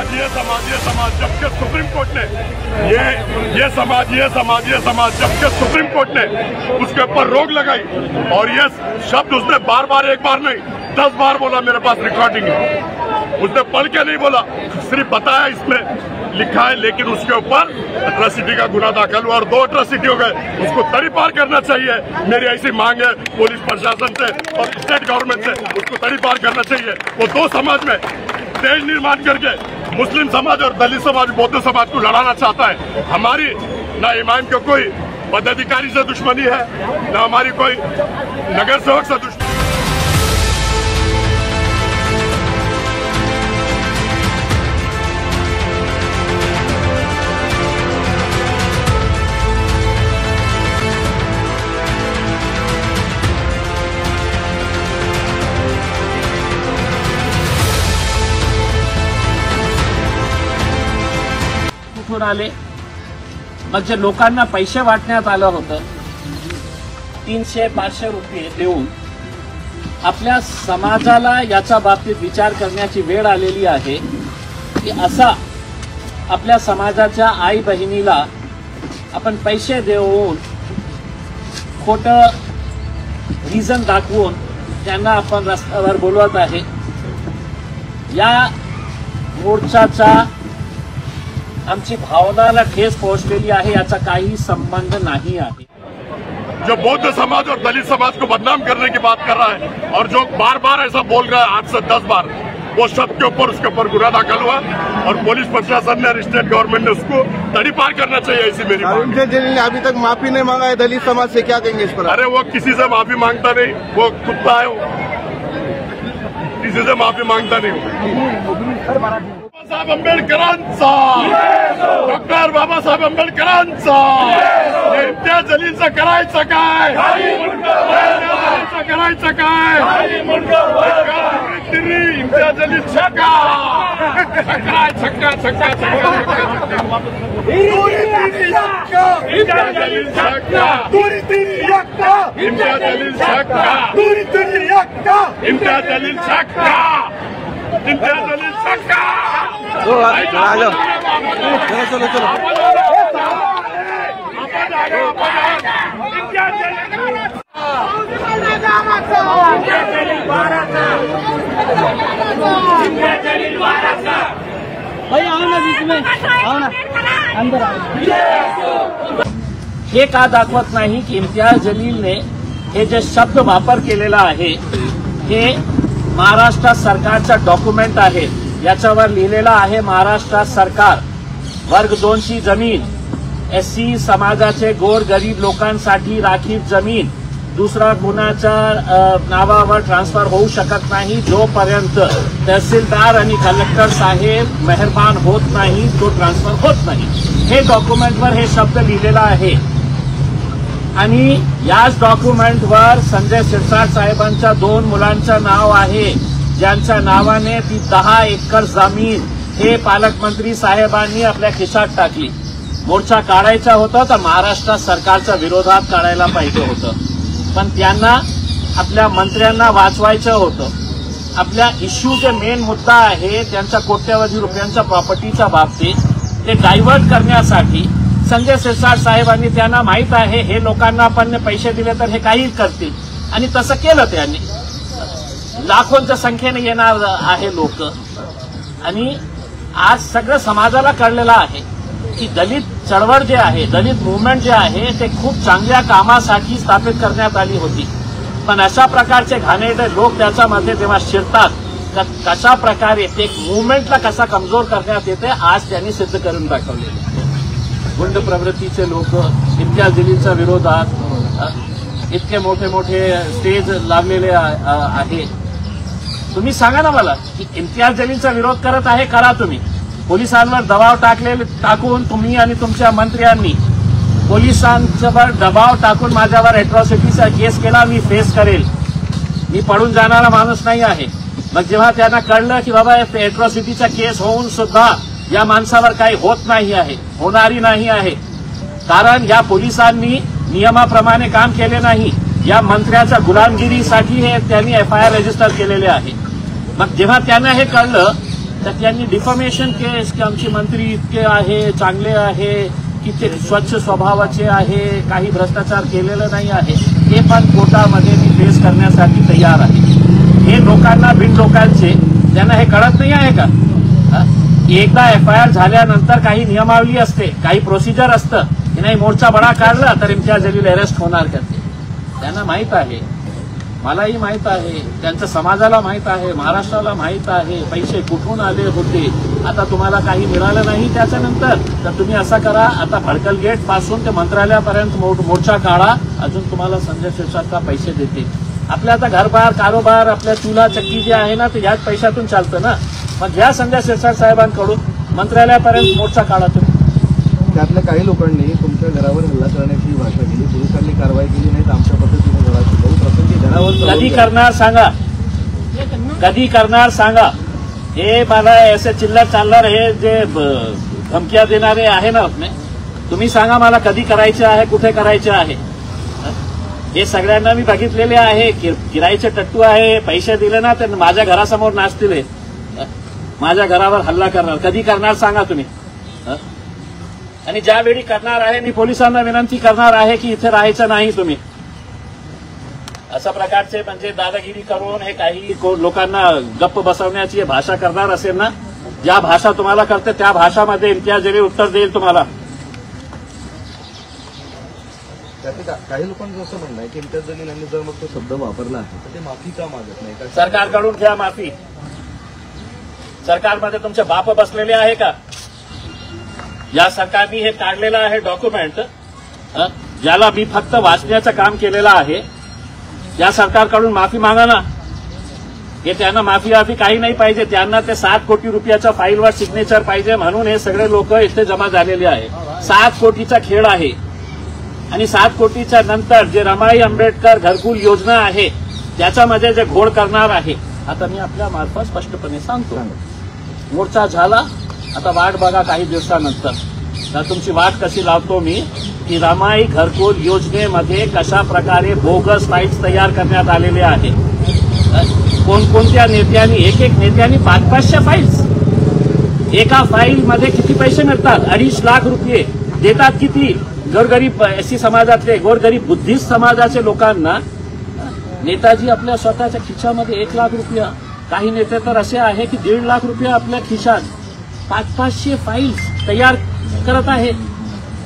जबकि supreme court ने ये समाज जबकि सुप्रीम कोर्ट ने उसके ऊपर रोक लगाई और ये शब्द उसने बार बार एक बार नहीं 10 बार बोला। मेरे पास रिकॉर्डिंग है, उसने पढ़ के नहीं बोला, सिर्फ बताया इसमें लिखा है। लेकिन उसके ऊपर एट्रोसिटी का गुना दाखिल हुआ और 2 एट्रोसिटी हो गए। उसको तड़ीपार करना चाहिए। मेरी ऐसी मांग है पुलिस प्रशासन से और स्टेट गवर्नमेंट से, उसको तड़ीपार करना चाहिए। वो 2 समाज में देश निर्माण करके मुस्लिम समाज और दलित समाज, बौद्ध समाज को लड़ाना चाहता है। हमारी ना इमाम को कोई पदाधिकारी से दुश्मनी है, ना हमारी कोई नगर सेवक से दुश्मनी। आले मग जे लोकांना पैसे वाटण्यात आलं होतं 300-500 रुपये देऊन आपल्या समाजाला याच्या बाबतीत विचार करण्याची वेळ आलेली आहे की असा आपल्या समाजाच्या आई बहिणीला आपण पैसे देऊन खोटं रिझन दाखवून त्यांना आपण रस्त्यावर बोलवत आहे। या मोर्चाचा आमची भावनाला ठेस पोहोचलेली आहे, याचा काही संबंध नहीं आहे। जो बौद्ध समाज और दलित समाज को बदनाम करने की बात कर रहा है और जो बार बार ऐसा बोल रहा है 8 से 10 बार, वो शब्द के ऊपर उसके ऊपर गुना दाखिल हुआ और पुलिस प्रशासन ने और स्टेट गवर्नमेंट ने उसको तड़ीपार करना चाहिए। ऐसी मेरी इम्तियाज जलील ने अभी तक माफी नहीं मांगा है दलित समाज से, क्या कहेंगे इस पर? अरे वो किसी से माफी मांगता नहीं, वो कुत्ता है, वो किसी से माफी मांगता नहीं। साहेब आंबेडकरांचा, डॉक्टर बाबासाहेब आंबेडकरांचा इम्तियाज जलीलचं करायचं काय? करायचं काय? इम्तियाज जलील छक्का छक्का छक्का छक्का छक्का इम्तियाज जलील छक्का दूरी तेरी यक्का इम्तियाज जलील छक्का दूरी तेरी यक्का इम्तियाज जलील छक्का इम्तियाज जलील छक्का। चलो चलो चलो भाई आओ ना बीच में, आओ ना अंदर आओ। हे का दाखवत नाही की इम्तियाज जलीलने हे जे शब्द वापर केलेला आहे हे महाराष्ट्र सरकारचा डॉक्युमेंट आहे, याच्यावर लिहिलेला आहे महाराष्ट्र सरकार वर्ग 2 ची जमीन एससी समाजाचे गोर गरीब लोकांसाठी राखीव जमीन दुसरा कुणाच्या नावावर ट्रान्सफर होऊ शकत नाही जोपर्यंत तहसीलदार आणि कलेक्टर साहेब मेहरबान होत नाही, तो ट्रान्सफर होत नाही। हे डॉक्युमेंटवर हे शब्द लिहिलेला आहे आणि याच डॉक्युमेंटवर संजय शिरसाट साहेबांच्या 2 मुलांचं नाव आहे, ज्यांच्या नावाने ती 10 एकर जमीन हे पालकमंत्री साहेबांनी आपल्या खिशात टाकली। मोर्चा काढायचा होता तर महाराष्ट्र सरकारच्या विरोधात काढायला पाहिजे होतं, पण त्यांना आपल्या मंत्र्यांना वाचवायचं होतं। आपल्या इश्यूचे मेन मुद्दा आहे त्यांच्या कोट्यवधी रुपयांच्या प्रॉपर्टीच्या बाबतीत ते डायव्हर्ट करण्यासाठी संजय शिरसाट साहेबांनी त्यांना माहित आहे हे लोकांना आपण पैसे दिले तर हे काही करतील आणि तसं केलं। त्यांनी लाखोंच्या संख्येने येणार आहे लोक आणि आज सगळं समाजाला कळलेलं आहे की दलित चळवळ जे आहे, दलित मूवमेंट जे आहे ते खूप चांगल्या कामासाठी स्थापित करण्यात आली होती, पण अशा प्रकारचे घाणेरडे लोक त्याच्यामध्ये जेव्हा शिरतात तर कशा प्रकारे ते मूवमेंटला कसा कमजोर करण्यात येते आज त्यांनी सिद्ध करून दाखवलेले आहे। गुंड प्रवृत्तीचे लोक इम्तियाज जलीलच्या विरोधात इतके मोठे मोठे स्टेज लावलेले आहे। तुम्ही सांगा ना मला की इम्तियाज जलीलचा विरोध करत आहे, करा तुम्ही। पोलिसांवर दबाव टाकून तुम्ही आणि तुमच्या मंत्र्यांनी पोलिसांवर दबाव टाकून माझ्यावर एट्रॉसिटीचा केस केला, मी फेस करेल, मी पडून जाणारा माणूस नाही आहे। मग जेव्हा त्यांना कळलं की बाबा एट्रॉसिटीचा केस होऊन सुद्धा या माणसावर काही होत नाही आहे, होणारी नाही आहे, कारण या पोलिसांनी नियमाप्रमाणे काम केले नाही, या मंत्र्याच्या गुलामगिरीसाठी हे त्यांनी FIR रजिस्टर केलेले आहे। मग जेव्हा त्यांना हे कळलं तर त्यांनी डिफॉमेशन केस की आमचे मंत्री इतके आहे, चांगले आहे, की ते स्वच्छ स्वभावाचे आहे, काही भ्रष्टाचार केलेलं नाही आहे, हे पण कोर्टामध्ये मी फेस करण्यासाठी तयार आहे. हे लोकांना, बिनलोकांचे, त्यांना हे कळत नाही आहे का? एकदा FIR झाल्यानंतर काही नियमावली असते, काही प्रोसिजर असतं की नाही, मोर्चा बडा काढला तर इम्तियाज जलील अरेस्ट होणार करते. त्यांना माहित आहे, मलाही माहित आहे, त्यांच्या समाजाला माहित आहे, महाराष्ट्राला माहित आहे पैसे कुठून आले होते. आता तुम्हाला काही मिळालं नाही त्याच्यानंतर तर तुम्ही असं करा, आता भडकल गेट पासून ते मंत्रालयापर्यंत मोर्चा काढा, अजून तुम्हाला संजय शिरसाट पैसे देते. आपल्या आता घरबार, कारोबार, आपल्या चुला चक्की जे आहे ना ते याच पैशातून चालतं ना. मग घ्या संजय शिरसाट साहेबांकडून मंत्रालयापर्यंत मोर्चा काढा तुम्ही. त्यातल्या काही लोकांनी तुमच्या घरावर हल्ला करण्याची भाषा केली, पोलिसांनी कारवाई केली नाही, आमच्या पद्धतीने घरात शिकवू प्रसंगी घरावर कधी करणार सांगा, कधी करणार सांगा. हे मला ऐसे चिल्लर चालणार हे जे धमक्या देणारे आहे ना आपले, तुम्ही सांगा मला कधी करायचे आहे, कुठे करायचे आहे. हे सगळ्यांना मी बघितलेले आहे. किराईचे टट्टू आहे, पैसे दिले ना तर माझ्या घरासमोर नाचतील, माझ्या घरावर हल्ला करणार. कधी करणार सांगा तुम्ही. आणि ज्यावेळी करणार आहे मी पोलिसांना विनंती करणार आहे की इथे राहायचं नाही तुम्ही. अशा प्रकारचे म्हणजे दादागिरी करून हे काही लोकांना गप्प बसवण्याची भाषा करणार असेल ना, ज्या भाषा तुम्हाला करते त्या भाषामध्ये इम्तियाज जलील उत्तर देईल तुम्हाला. काही लोकांचं असं म्हणणं आहे की इम्तियाज जलील यांनी जर मग तो शब्द वापरला आहे तर ते माफी का मागत नाही का? सरकारकडून घ्या माफी. सरकारमध्ये तुमचे बाप बसलेले आहे का? या सरकारने हे काढलेलं आहे डॉक्युमेंट, ज्याला मी फक्त वाचण्याचं काम केलेलं आहे. या सरकारकडून माफी मागा ना. हे त्यांना माफी काही नाही पाहिजे, त्यांना ते 7 कोटी रुपयाच्या फाईलवर सिग्नेचर पाहिजे म्हणून हे सगळे लोक इथे जमा झालेले आहे. 7 कोटीचा खेळ आहे. आणि 7 कोटीच्या नंतर जे रमाई आंबेडकर घरकुल योजना आहे त्याच्यामध्ये जे घोळ करणार आहे, आता मी आपल्या मार्फत स्पष्टपणे सांगतो. मोर्चा झाला, आता वाट बघा काही दिवसानंतर. तर तुमची वाट कशी लावतो मी की रमाई घरकुल योजनेमध्ये कशा प्रकारे बोगस फाईल्स तयार करण्यात आलेले आहे. कोणकोणत्या नेत्यांनी, एक नेत्यांनी 500-500 फाईल्स. एका फाईलमध्ये किती पैसे मिळतात? 2.5 लाख रुपये देतात. किती? गोरगरीब SC समाजातले, गोरगरीब बुद्धिस्ट समाजाचे लोकांना. नेताजी आपल्या स्वतःच्या खिशामध्ये 1 लाख रुपया, काही नेते तर असे आहे की 1.5 लाख रुपये आपल्या खिशात 500-500 फाईल्स तयार करत आहे.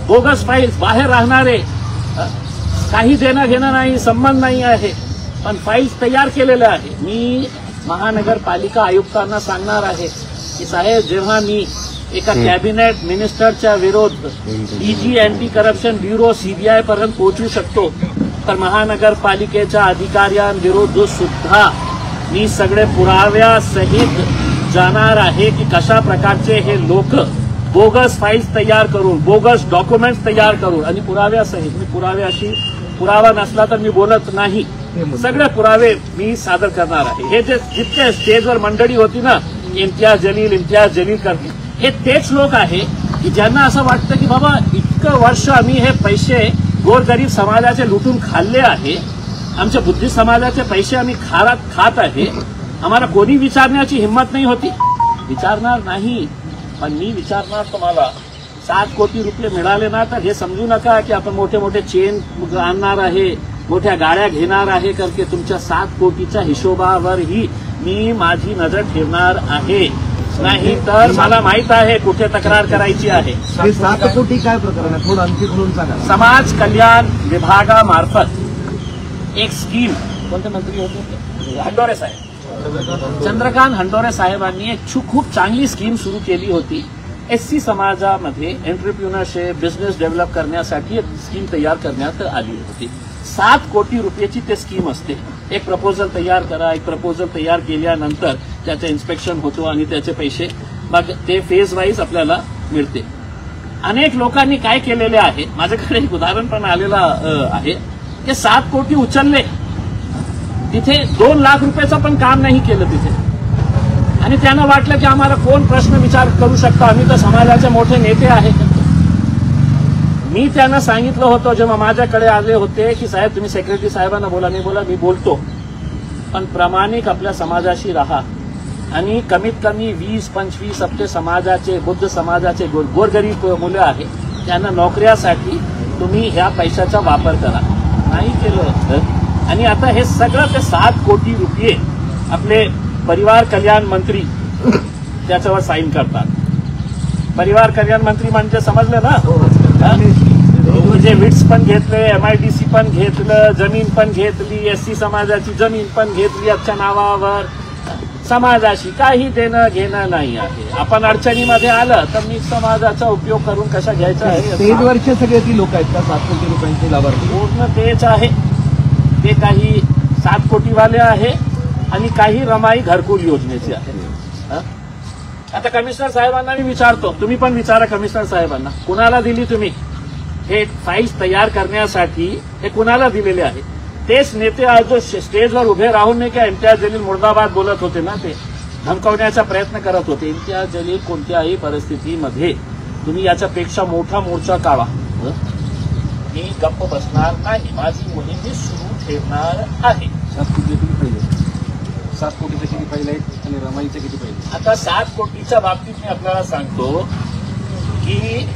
बोगस फाईल्स, बाहेर राहणारे, काही देणं घेणं नाही, संबंध नाही आहे, पण फाईल्स तयार केलेले आहे. मी महानगरपालिका आयुक्तांना सांगणार आहे की साहेब, जेव्हा मी एका कॅबिनेट मिनिस्टरच्या विरोध DG anti corruption bureau CBI पर्यंत पोहोचू शकतो, तर महानगरपालिकेच्या अधिकाऱ्यांविरोध सुद्धा मी सगळे पुराव्यासहित जाणार आहे की कशा प्रकारचे हे लोक बोगस फाईल्स तयार करून, बोगस डॉक्युमेंट्स तयार करून, आणि पुराव्यासहित, मी पुरावा नसला तर मी बोलत नाही, सगळे पुरावे मी सादर करणार आहे. हे जे जितके स्टेजवर मंडळी होती ना, इम्तियाज जलील करते, हे तेच लोक आहे की ज्यांना असं वाटतं की बाबा इतकं वर्ष आम्ही हे पैसे गोरगरीब समाजाचे लुटून खाल्ले आहे, आमच्या बुद्धिस्ट समाजाचे पैसे आम्ही खात आहे, आम्हाला कोणी विचारण्याची हिंमत नाही होती. विचारणार नाही, पण मी विचारणार तुम्हाला. 7 कोटी रुपये मिळाले ना तर हे समजू नका की आपण मोठे मोठे चेन आणणार आहे, मोठ्या गाड्या घेणार आहे करके. तुमच्या 7 कोटीच्या हिशोबावरही मी माझी नजर ठेवणार आहे. नाही तर मला माहित आहे कुठे तक्रार करायची आहे. 7 कोटी काय प्रकरण आहे, थोडं आणखी खोलून सांगा. समाज कल्याण विभागामार्फत एक स्कीम, कोणते मंत्री होते? हंडोरे साहेब, चंद्रकांत हंडोरे साहेबांनी एक खूप चांगली स्कीम सुरू केली होती. SC समाजामध्ये एंटरप्रिन्योरशिप, बिझनेस डेव्हलप करण्यासाठी एक स्कीम तयार करण्यात आली होती. 7 कोटी रुपयाची ते स्कीम असते. एक प्रपोजल तयार करा, एक प्रपोजल तयार केल्यानंतर त्याचं इन्स्पेक्शन होतो आणि त्याचे पैसे मग ते फेज वाईज आपल्याला मिळते. अनेक लोकांनी काय केलेले आहे, माझ्याकडे एक उदाहरण पण आलेलं आहे की 7 कोटी उचलले, तिथे 2 लाख रुपयाचं पण काम नाही केलं तिथे, आणि त्यांना वाटलं की आम्हाला कोण प्रश्न विचार करू शकतो, आम्ही तर समाजाचे मोठे नेते आहेत. मी त्यांना सांगितलं होतं जेव्हा माझ्याकडे आले होते की साहेब तुम्ही सेक्रेटरी साहेबांना बोला. मी बोलतो, पण प्रामाणिक आपल्या समाजाशी राहा. आणि कमीत कमी 20-25 आपले समाजाचे बुद्ध समाजाचे गोरगरीब मुलं आहे त्यांना नोकऱ्यासाठी तुम्ही ह्या पैशाचा वापर करा. नाही केलं आणि आता हे सगळं ते 7 कोटी रुपये आपले परिवार कल्याण मंत्री त्याच्यावर साईन करतात. परिवार कल्याण मंत्री म्हणजे समजलं ना, म्हणजे विट्स पण घेतले, MIDC पण घेतलं, जमीन पण घेतली, SC समाजाची जमीन पण घेतली आजच्या नावावर. समाजाशी काही देणं घेणं नाही आहे. आपण अडचणीमध्ये आलं तर मी समाजाचा उपयोग करून कशा घ्यायचा आहे. स्टेजवरचे सगळे ती लोक आहेत का 7 कोटी रुपयांचे लाभार्थी? पूर्ण तेच आहे. ते काही 7 कोटीवाले आहे आणि काही रमाई घरकुल योजनेचे आहे. आता कमिशनर साहेबांना मी विचारतो, तुम्ही पण विचारा कमिशनर साहेबांना, कुणाला दिली तुम्ही हे फाईल्स तयार करण्यासाठी? हे कुणाला दिलेले आहे? तेच नेते आज जो स्टेजवर उभे राहून नाही का इम्तियाज जलील मुर्दाबाद बोलत होते ना, ते धमकावण्याचा प्रयत्न करत होते. इम्तियाज जलील कोणत्याही परिस्थितीमध्ये तुम्ही याच्यापेक्षा मोठा मोर्चा काढा, मी गप्प बसणार नाही. माझी मोहीम मी सुरू ठेवणार आहे. 7 कोटी किती पाहिजे? 7 कोटीचे किती पाहिजे आणि रमाईचे किती पाहिजे? आता 7 कोटीच्या बाबतीत मी आपल्याला सांगतो की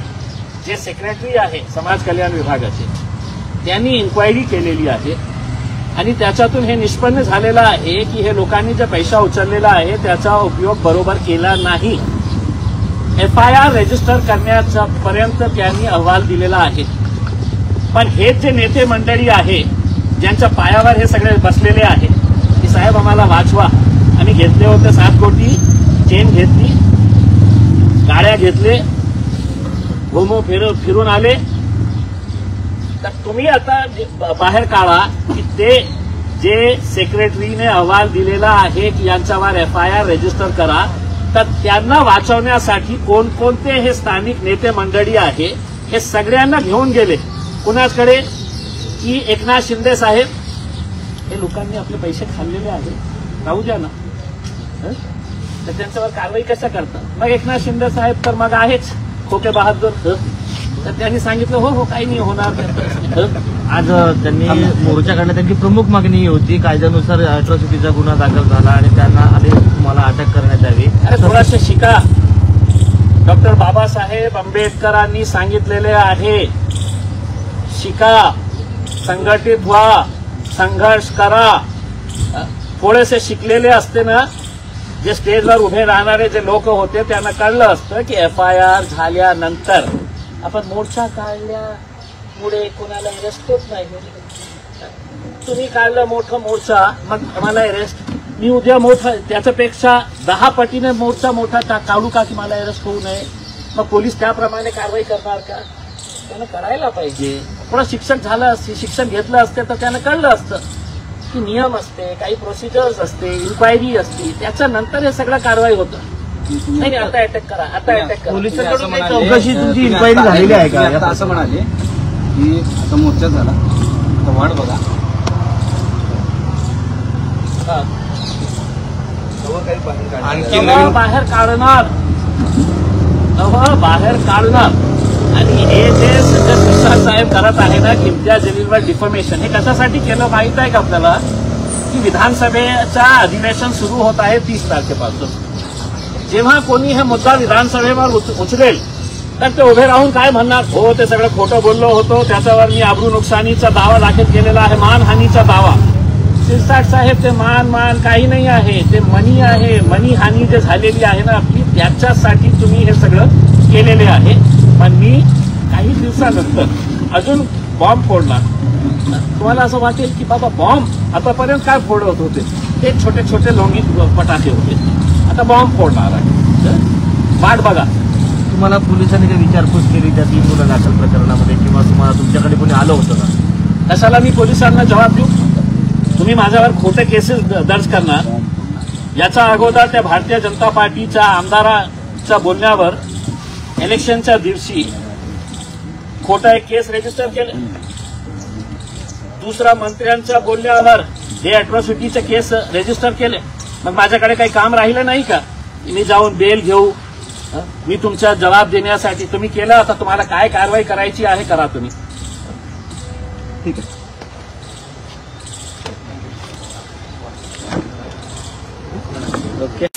जे सेक्रेटरी आहे समाज कल्याण विभागाचे त्यांनी इन्क्वायरी केलेली आहे आणि त्याच्यातून हे निष्पन्न झालेलं आहे की हे लोकांनी जे पैसा उचललेला आहे त्याचा उपयोग बरोबर केला नाही. FIR रजिस्टर करण्याचा पर्यंत त्यांनी अहवाल दिलेला आहे. पण हे जे नेते मंडळी आहे ज्यांच्या पायावर हे सगळे बसलेले आहे की साहेब आम्हाला वाचवा, आम्ही घेतले होते 7 कोटी, चेन घेतली, गाड्या घेतले, घुमो फिरून आले, तर तुम्ही आता बाहेर काढा की ते जे सेक्रेटरीने अहवाल दिलेला आहे की यांच्यावर FIR रजिस्टर करा, तर त्यांना वाचवण्यासाठी कोणकोणते हे स्थानिक नेते मंडळी आहे हे सगळ्यांना घेऊन गेले कुणाकडे की एकनाथ शिंदे साहेब, हे लोकांनी आपले पैसे खाल्लेले आहेत, राहू द्या ना, तर त्यांच्यावर कारवाई कशा करतात? मग एकनाथ शिंदे साहेब तर मग आहेच खोके बहादूर, तर त्यांनी सांगितलं हो काही नाही होणार. आज त्यांनी मोर्चा काढला, त्यांची प्रमुख मागणी ही होती कायद्यानुसार अॅट्रॉसिटीचा गुन्हा दाखल झाला आणि त्यांना आधी तुम्हाला अटक करण्यात यावी. अरे थोडासे शिका. डॉक्टर बाबासाहेब आंबेडकरांनी सांगितलेले आहे, शिका, संघटित व्हा, संघर्ष करा. थोडेसे शिकलेले असते ना जे स्टेजवर उभे राहणारे जे लोक होते त्यांना कळलं असतं की FIR झाल्यानंतर आपण मोर्चा काढल्यामुळे कोणाला अरेस्ट होत नाही. तुम्ही काढलं मोठं मोर्चा, मग मला अरेस्ट, मी उद्या मोठा त्याच्यापेक्षा 10 पटीने मोर्चा मोठा काढू का की मला अरेस्ट होऊ नये? मग पोलीस त्याप्रमाणे कारवाई करणार का? त्यानं करायला पाहिजे. थोडं शिक्षण घेतलं असते तर त्यानं कळलं असतं की नियम असते, काही प्रोसिजर्स असते, इन्क्वायरी असते, त्याच्यानंतर हे सगळं कारवाई होतं. नाही आता अटॅक करा, आता अटॅक करा. पोलिसांकडून काही चौकशी तुमची इन्क्वायरी झालेली आहे का? आता असं म्हणाले की आता मोर्चा झाला, आता वाट बघा, आणखी बाहेर काढणार. आणि हे जे संजय शिरसाट साहेब करत आहे ना की इम्तियाज जलीलवर डिफॉर्मेशन, हे कशासाठी केलं माहित आहे का आपल्याला? की विधानसभेचा अधिवेशन सुरू होत आहे 30 तारखेपासून. जेव्हा कोणी हे मुद्दा विधानसभेवर उचलेल तर ते उभे राहून काय म्हणणार, हो ते सगळं खोटं बोललो होतो, त्याच्यावर मी आबरू नुकसानीचा दावा दाखल केलेला आहे, मानहानीचा दावा. शिरसाट साहेब ते मान काही नाही आहे, ते मनी आहे. मनी हानी जे झालेली आहे ना आपली, त्याच्यासाठी तुम्ही हे सगळं केलेले आहे. पण मी काही दिवसानंतर अजून बॉम्ब फोडणार. तुम्हाला असं वाटेल की बाबा बॉम्ब आतापर्यंत काय फोडत होते, ते छोटे छोटे लोंगी पटाखे होते, आता बॉम्ब फोडणार आहे. वाट बघा. तुम्हाला पोलिसांनी काही विचारपूस केली त्या 3 गुन्हा दाखल प्रकरणामध्ये किंवा तुम्हाला तुमच्याकडे कोणी आलं होतं का? कशाला मी पोलिसांना जबाब देऊ? तुम्ही माझ्यावर खोटे केसेस दर्ज करणार. याच्या अगोदर त्या भारतीय जनता पार्टीच्या आमदाराच्या बोलण्यावर इलेक्शनच्या दिवशी खोटा एक केस रजिस्टर केले. दुसरा मंत्र्यांच्या बोलण्यावर हे अॅट्रॉसिटीचे केस रजिस्टर केले. मग माझ्याकडे काही काम राहिलं नाही का? मी जाऊन बेल घेऊ, मी तुमचा जबाब देण्यासाठी? तुम्ही केलं, आता तुम्हाला काय कारवाई करायची आहे करा तुम्ही. ठीक आहे. ओके.